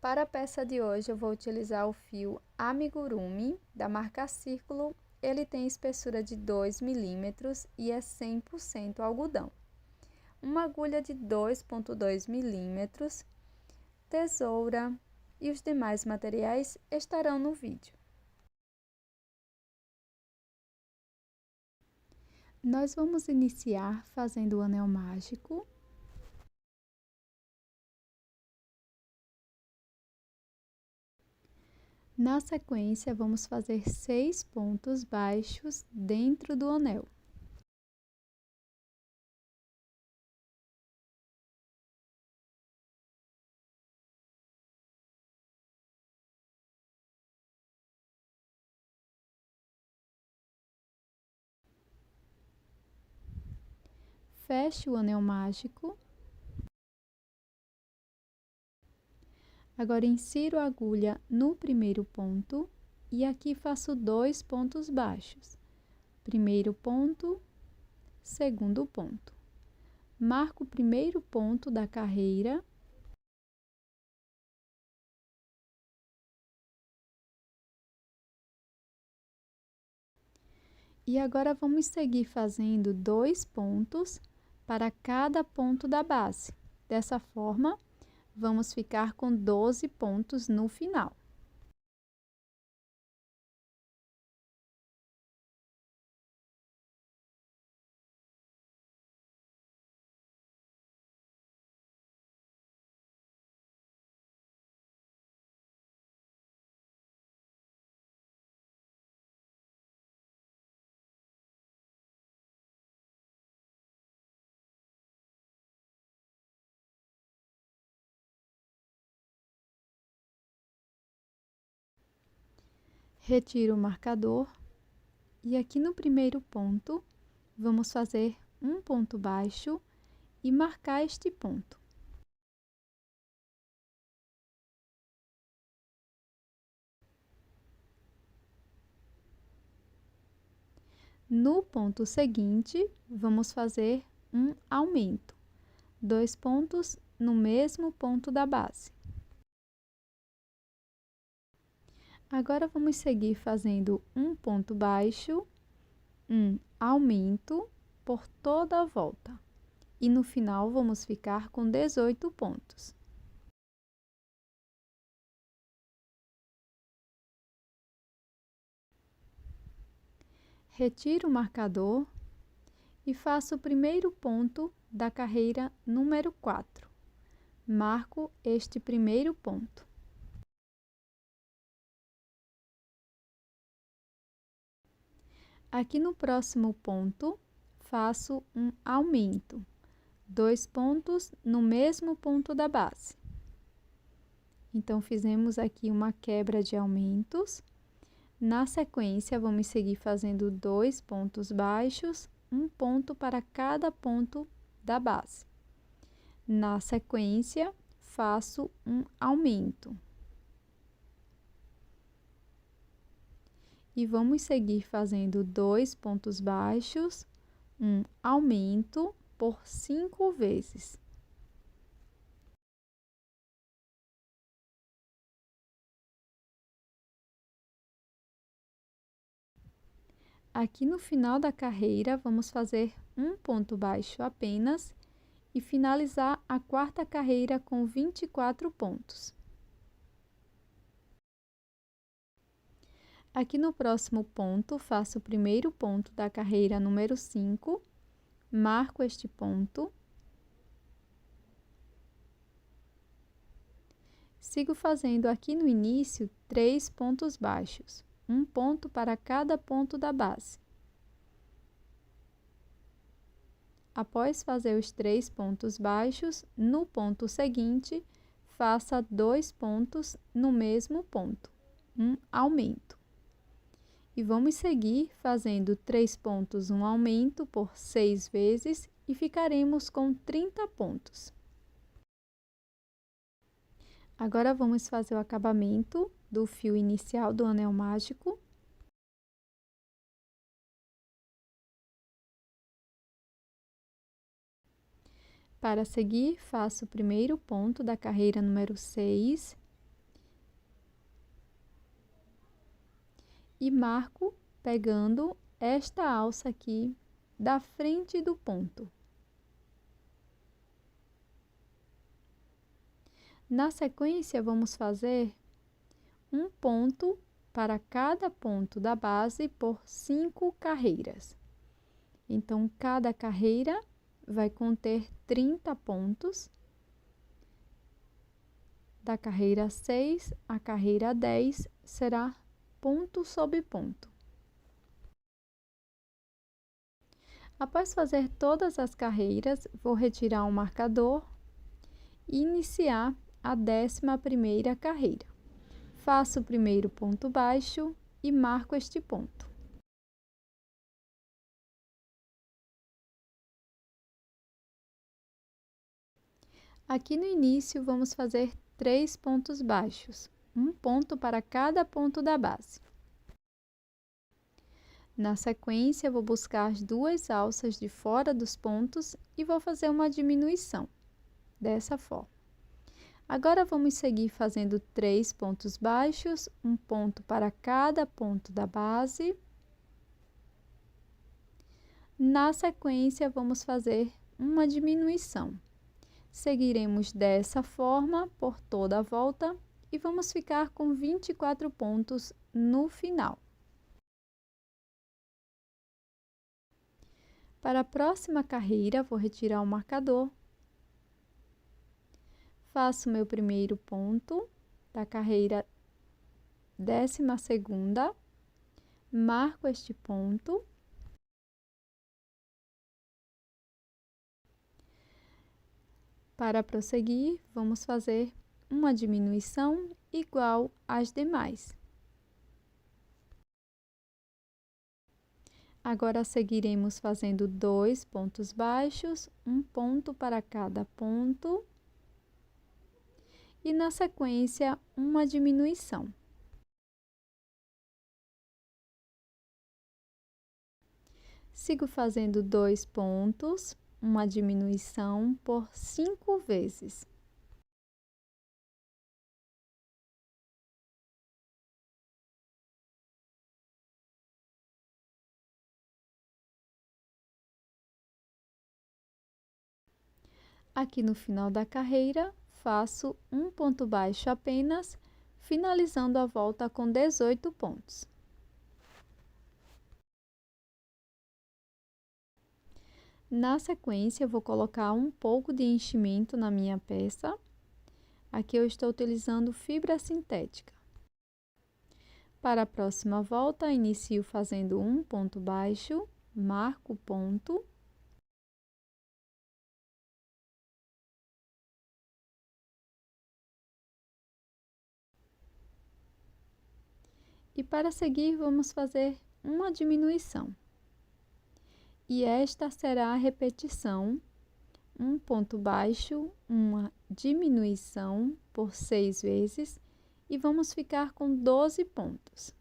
Para a peça de hoje, eu vou utilizar o fio Amigurumi, da marca Círculo. Ele tem espessura de 2 milímetros e é 100% algodão. Uma agulha de 2,2 milímetros, tesoura e os demais materiais estarão no vídeo. Nós vamos iniciar fazendo o anel mágico. Na sequência, vamos fazer 6 pontos baixos dentro do anel. Feche o anel mágico. Agora, insiro a agulha no primeiro ponto e aqui faço 2 pontos baixos. Primeiro ponto, segundo ponto. Marco o primeiro ponto da carreira. E agora, vamos seguir fazendo 2 pontos para cada ponto da base. Dessa forma, vamos ficar com 12 pontos no final. Retiro o marcador e aqui no primeiro ponto, vamos fazer um ponto baixo e marcar este ponto. No ponto seguinte, vamos fazer um aumento, 2 pontos no mesmo ponto da base. Agora, vamos seguir fazendo um ponto baixo, um aumento por toda a volta. E no final, vamos ficar com 18 pontos. Retiro o marcador e faço o primeiro ponto da carreira número 4. Marco este primeiro ponto. Aqui no próximo ponto, faço um aumento, 2 pontos no mesmo ponto da base. Então, fizemos aqui uma quebra de aumentos. Na sequência, vamos seguir fazendo 2 pontos baixos, um ponto para cada ponto da base. Na sequência, faço um aumento. E vamos seguir fazendo 2 pontos baixos, um aumento por 5 vezes. Aqui no final da carreira, vamos fazer um ponto baixo apenas e finalizar a quarta carreira com 24 pontos. Aqui no próximo ponto, faço o primeiro ponto da carreira número 5, marco este ponto. Sigo fazendo aqui no início 3 pontos baixos, um ponto para cada ponto da base. Após fazer os 3 pontos baixos, no ponto seguinte, faça 2 pontos no mesmo ponto, um aumento. E vamos seguir fazendo 3 pontos, um aumento por 6 vezes e ficaremos com 30 pontos. Agora, vamos fazer o acabamento do fio inicial do anel mágico. Para seguir, faço o primeiro ponto da carreira número 6, e marco pegando esta alça aqui da frente do ponto. Na sequência, vamos fazer um ponto para cada ponto da base por 5 carreiras. Então, cada carreira vai conter 30 pontos. Da carreira 6 à carreira 10 será ponto sobre ponto. Após fazer todas as carreiras, vou retirar o marcador e iniciar a 11ª carreira. Faço o primeiro ponto baixo e marco este ponto. Aqui no início, vamos fazer 3 pontos baixos, um ponto para cada ponto da base. Na sequência, vou buscar as 2 alças de fora dos pontos e vou fazer uma diminuição, dessa forma. Agora, vamos seguir fazendo 3 pontos baixos, um ponto para cada ponto da base. Na sequência, vamos fazer uma diminuição. Seguiremos dessa forma por toda a volta e vamos ficar com 24 pontos no final. Para a próxima carreira, vou retirar o marcador. Faço meu primeiro ponto da carreira 12ª, marco este ponto. Para prosseguir, vamos fazer uma diminuição igual às demais. Agora, seguiremos fazendo 2 pontos baixos, um ponto para cada ponto. E, na sequência, uma diminuição. Sigo fazendo 2 pontos, uma diminuição por 5 vezes. Aqui no final da carreira, faço um ponto baixo apenas, finalizando a volta com 18 pontos. Na sequência, eu vou colocar um pouco de enchimento na minha peça. Aqui eu estou utilizando fibra sintética. Para a próxima volta, inicio fazendo um ponto baixo, marco o ponto. E para seguir, vamos fazer uma diminuição. E esta será a repetição, um ponto baixo, uma diminuição por 6 vezes, e vamos ficar com 12 pontos.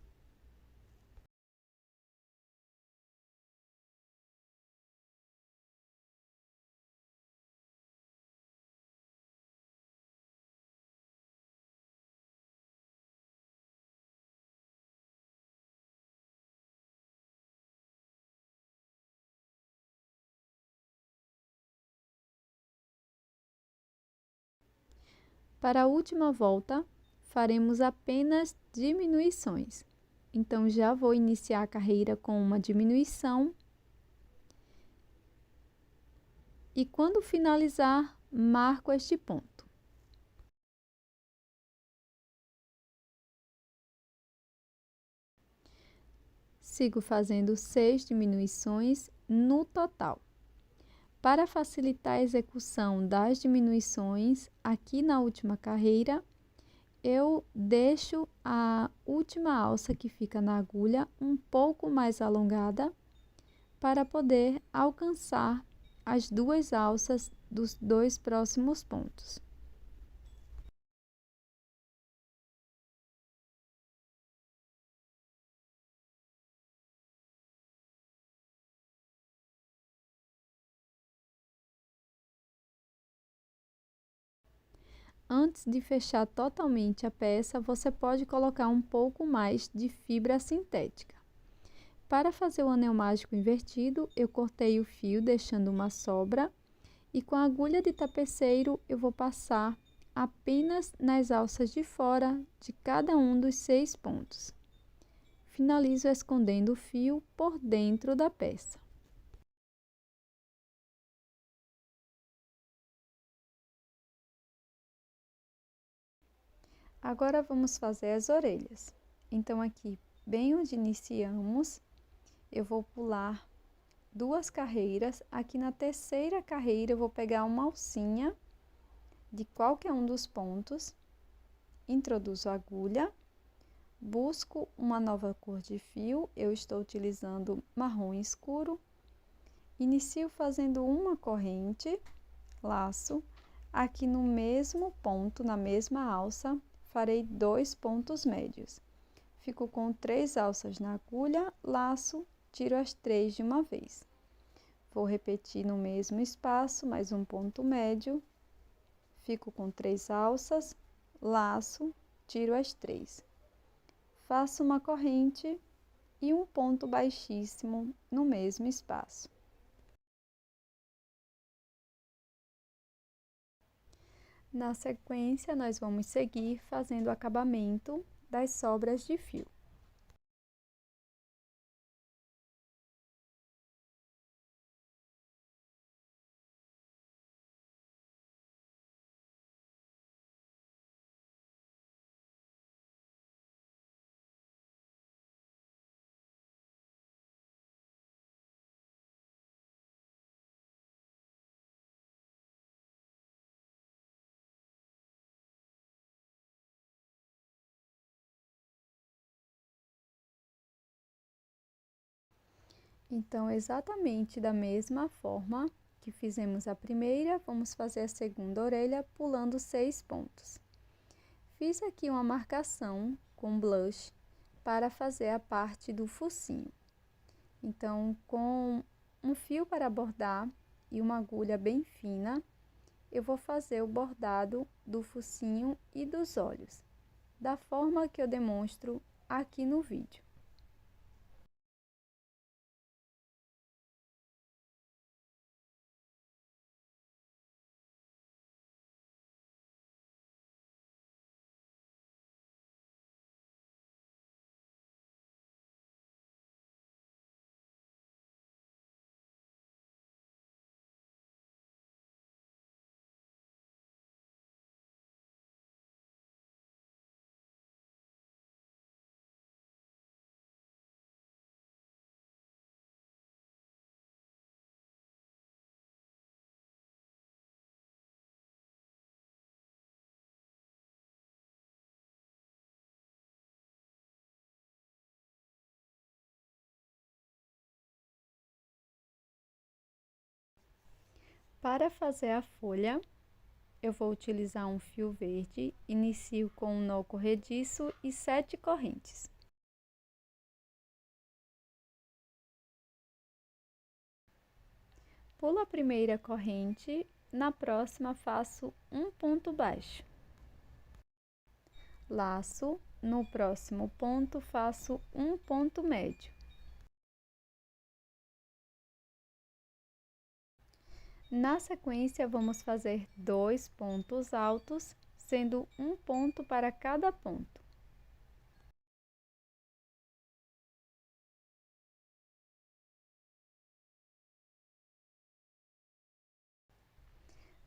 Para a última volta, faremos apenas diminuições. Então, já vou iniciar a carreira com uma diminuição. E quando finalizar, marco este ponto. Sigo fazendo 6 diminuições no total. Para facilitar a execução das diminuições, aqui na última carreira, eu deixo a última alça que fica na agulha um pouco mais alongada para poder alcançar as 2 alças dos 2 próximos pontos. antes de fechar totalmente a peça, você pode colocar um pouco mais de fibra sintética. Para fazer o anel mágico invertido, eu cortei o fio deixando uma sobra e com a agulha de tapeceiro eu vou passar apenas nas alças de fora de cada um dos 6 pontos. Finalizo escondendo o fio por dentro da peça. Agora vamos fazer as orelhas. Então aqui, bem onde iniciamos, eu vou pular 2 carreiras. Aqui na terceira carreira eu vou pegar uma alcinha de qualquer um dos pontos, introduzo a agulha, busco uma nova cor de fio, eu estou utilizando marrom escuro, inicio fazendo uma corrente, laço, aqui no mesmo ponto, na mesma alça, farei 2 pontos médios. Fico com 3 alças na agulha, laço, tiro as 3 de uma vez. Vou repetir no mesmo espaço, mais um ponto médio, fico com 3 alças, laço, tiro as 3. Faço uma corrente e um ponto baixíssimo no mesmo espaço. Na sequência, nós vamos seguir fazendo o acabamento das sobras de fio. Então, exatamente da mesma forma que fizemos a primeira, vamos fazer a segunda orelha pulando 6 pontos. Fiz aqui uma marcação com blush para fazer a parte do focinho. Então, com um fio para bordar e uma agulha bem fina, eu vou fazer o bordado do focinho e dos olhos, da forma que eu demonstro aqui no vídeo. Para fazer a folha, eu vou utilizar um fio verde, inicio com um nó corrediço e 7 correntes. Pulo a primeira corrente, na próxima faço um ponto baixo. Laço, no próximo ponto faço um ponto médio. Na sequência, vamos fazer 2 pontos altos, sendo um ponto para cada ponto.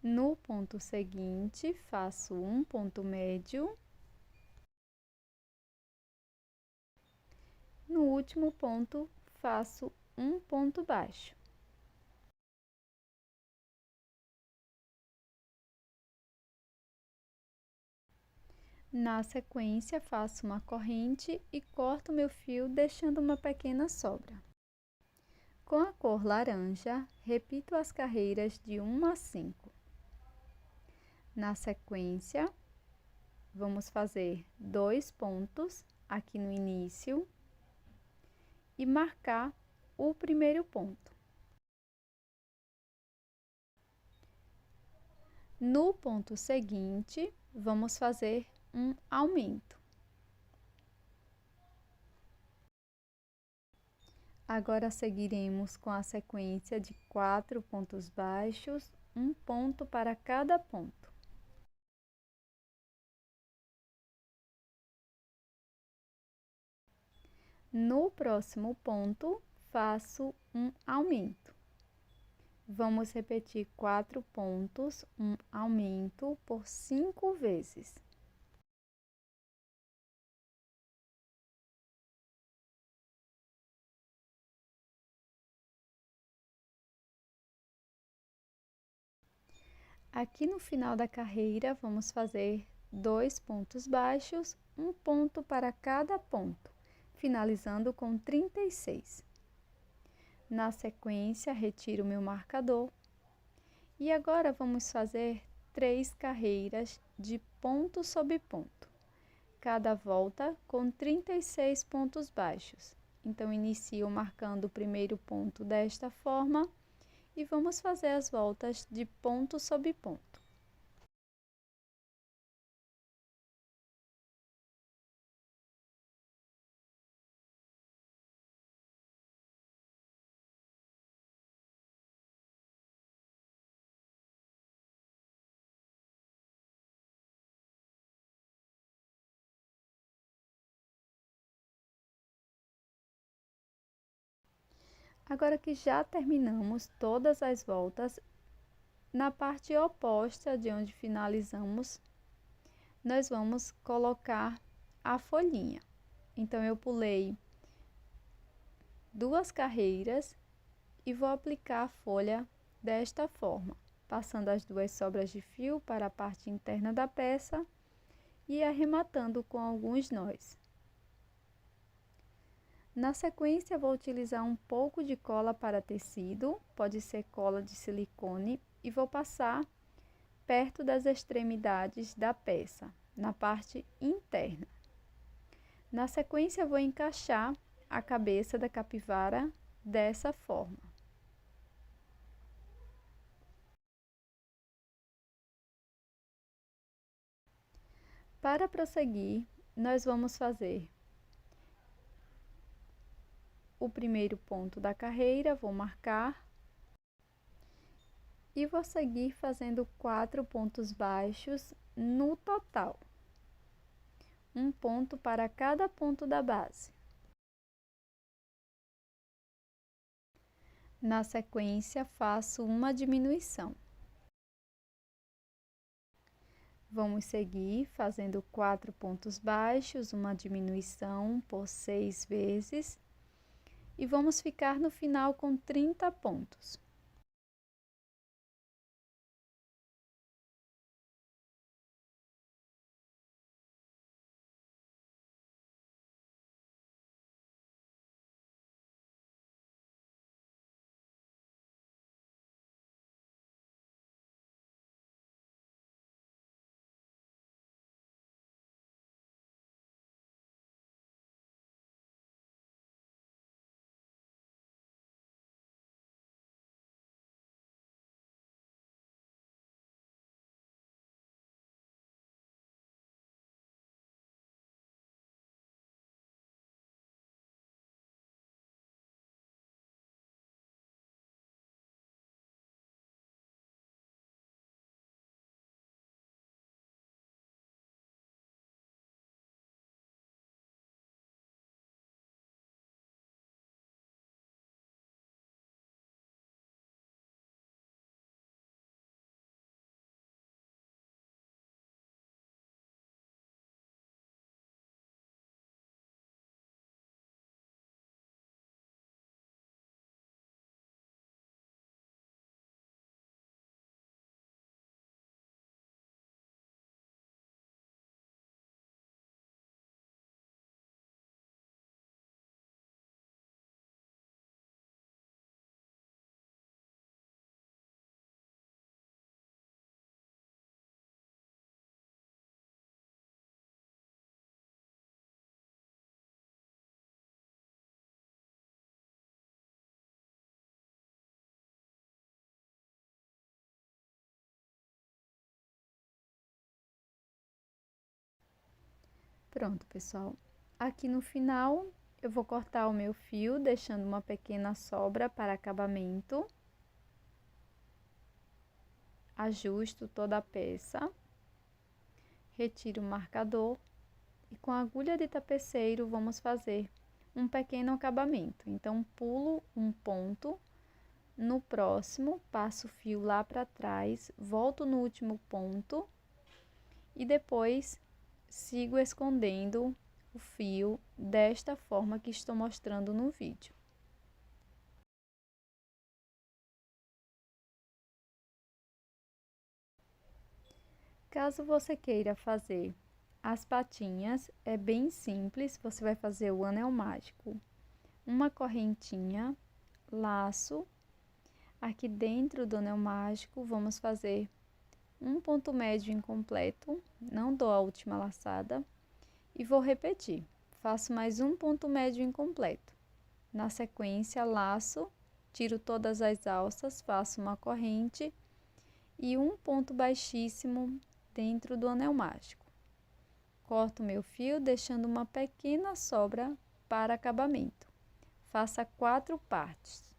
No ponto seguinte, faço um ponto médio. No último ponto, faço um ponto baixo. Na sequência, faço uma corrente e corto meu fio, deixando uma pequena sobra. Com a cor laranja, repito as carreiras de 1 a 5. Na sequência, vamos fazer 2 pontos aqui no início e marcar o primeiro ponto. No ponto seguinte, vamos fazer um aumento. Agora seguiremos com a sequência de 4 pontos baixos, um ponto para cada ponto. No próximo ponto, faço um aumento. Vamos repetir 4 pontos, um aumento por 5 vezes. Aqui no final da carreira, vamos fazer 2 pontos baixos, um ponto para cada ponto, finalizando com 36. Na sequência, retiro meu marcador. E agora vamos fazer 3 carreiras de ponto sobre ponto, cada volta com 36 pontos baixos. Então, inicio marcando o primeiro ponto desta forma e vamos fazer as voltas de ponto sobre ponto. Agora que já terminamos todas as voltas, na parte oposta de onde finalizamos, nós vamos colocar a folhinha. Então, eu pulei 2 carreiras e vou aplicar a folha desta forma, passando as 2 sobras de fio para a parte interna da peça e arrematando com alguns nós. Na sequência, vou utilizar um pouco de cola para tecido, pode ser cola de silicone, e vou passar perto das extremidades da peça, na parte interna. Na sequência, vou encaixar a cabeça da capivara dessa forma. Para prosseguir, nós vamos fazer o primeiro ponto da carreira, vou marcar e vou seguir fazendo 4 pontos baixos no total, um ponto para cada ponto da base. Na sequência, faço uma diminuição. Vamos seguir fazendo 4 pontos baixos, uma diminuição por 6 vezes. E vamos ficar no final com 30 pontos. Pronto, pessoal. Aqui no final, eu vou cortar o meu fio, deixando uma pequena sobra para acabamento. Ajusto toda a peça. Retiro o marcador. E com a agulha de tapeceiro, vamos fazer um pequeno acabamento. Então, pulo um ponto. No próximo, passo o fio lá para trás, volto no último ponto. E depois, sigo escondendo o fio desta forma que estou mostrando no vídeo. Caso você queira fazer as patinhas, é bem simples, você vai fazer o anel mágico, uma correntinha, laço, aqui dentro do anel mágico vamos fazer um ponto médio incompleto, não dou a última laçada, e vou repetir, faço mais um ponto médio incompleto. Na sequência, laço, tiro todas as alças, faço uma corrente e um ponto baixíssimo dentro do anel mágico. Corto meu fio, deixando uma pequena sobra para acabamento. Faça 4 partes.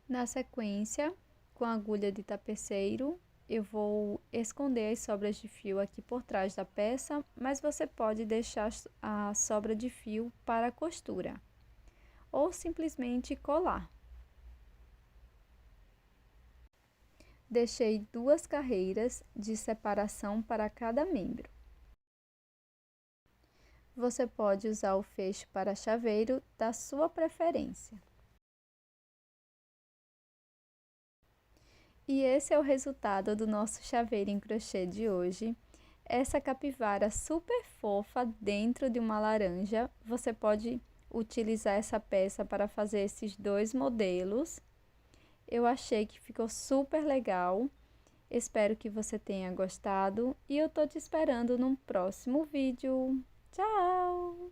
Na sequência, com a agulha de tapeceiro, eu vou esconder as sobras de fio aqui por trás da peça, mas você pode deixar a sobra de fio para a costura, ou simplesmente colar. Deixei 2 carreiras de separação para cada membro. Você pode usar o fecho para chaveiro da sua preferência. E esse é o resultado do nosso chaveiro em crochê de hoje. Essa capivara super fofa dentro de uma laranja. Você pode utilizar essa peça para fazer esses 2 modelos. Eu achei que ficou super legal. Espero que você tenha gostado e eu tô te esperando num próximo vídeo. Tchau!